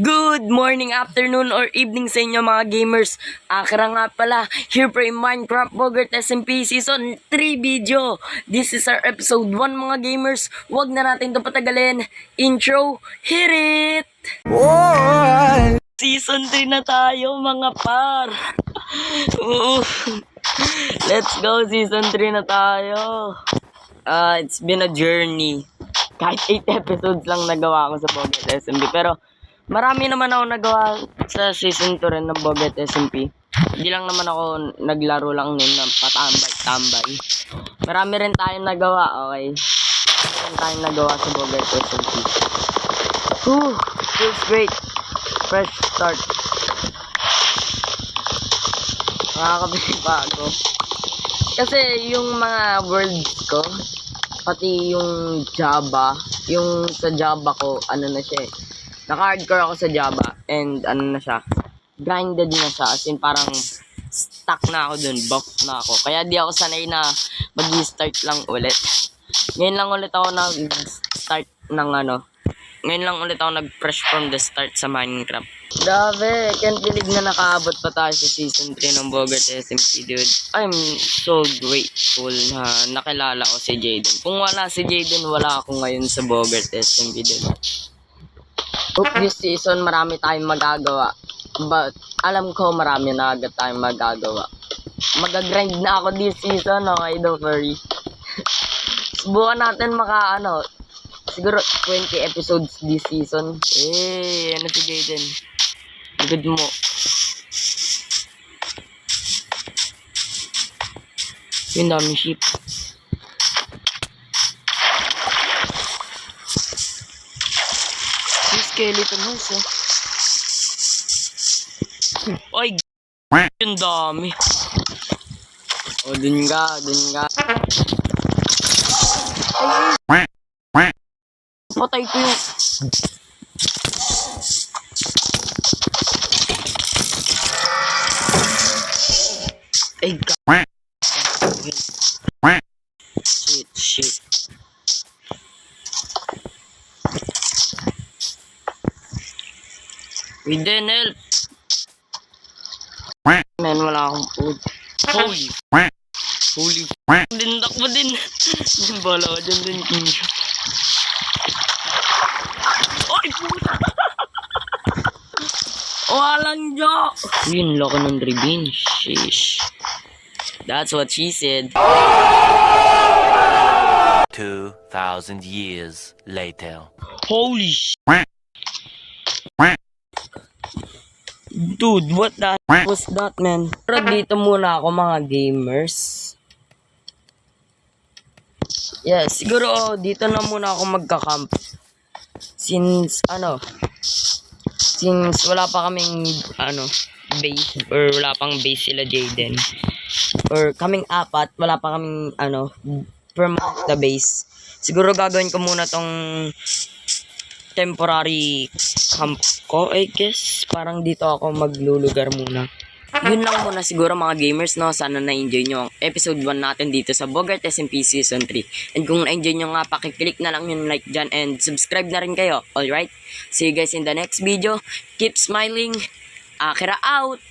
Good morning, afternoon, or evening sa inyo mga gamers. Akira nga pala, here for a Minecraft Bogart SMP Season 3 video. This is our episode 1 mga gamers. Huwag na natin ito patagalin. Intro, hit it! Whoa! Season 3 na tayo mga par. Let's go, Season 3 na tayo. It's been a journey. Kahit 8 episodes lang nagawa ko sa Bogart SMP. Pero marami naman ako nagawa sa season 2 rin ng Bogart SMP. Hindi lang naman ako naglaro lang nun ng patambay-tambay. Marami rin tayong nagawa, okay? Marami rin tayong nagawa sa Bogart SMP. Feels great. Fresh start. Nakakabili-bago. Kasi yung mga worlds ko, pati yung Java, yung sa Java ko, ano na siya eh. Naka-hardcore ako sa Java and ano na siya, grinded na siya, as in parang stuck na ako dun, buff na ako. Kaya di ako sanay na mag-start lang ulit. Ngayon lang ulit ako nag-start ng ngayon lang ulit ako nag-fresh from the start sa Minecraft. Grabe, can't believe na nakaabot pa tayo sa season 3 ng Bogart SMP, dude. I'm so grateful na nakilala ko si Jaden. Kung wala si Jaden, wala ako ngayon sa Bogart SMP, dude. Hope this season marami tayong magagawa. But alam ko marami na agad tayong magagawa. Mag-grind na ako this season, okay? Don't worry. Subukan natin siguro 20 episodes this season. Ano si Jaden? Good mo. Yung daming sheep. Yung skeleton house, oh. Ay, yung dami. O, dun ka. Ay, patay ko yung... Ay, Shit. We didn't help. Man, wala akong food. Holy dindak mo din. Bala ka dyan din. Ay, puta! Walang joke! Yun, loko ng revenge. Sheesh. That's what she said. 2,000 years later. Holy sh**. Dude, what the was that, man? Pero dito muna ako mga gamers. Yes, siguro dito na muna ako magka-camp. Since wala pa kaming base, or wala pang base sila Jaden. Or kaming apat, wala pa kaming permanent na base. Siguro gagawin ko muna tong temporary camp ko, I guess. Parang dito ako maglulugar muna. Yun lang muna siguro mga gamers, no? Sana na-enjoy nyo ang episode 1 natin dito sa Bogart SMP Season 3. And kung na-enjoy nyo nga, pakiclick na lang yung like dyan and subscribe na rin kayo. Alright? See you guys in the next video. Keep smiling. Akira out!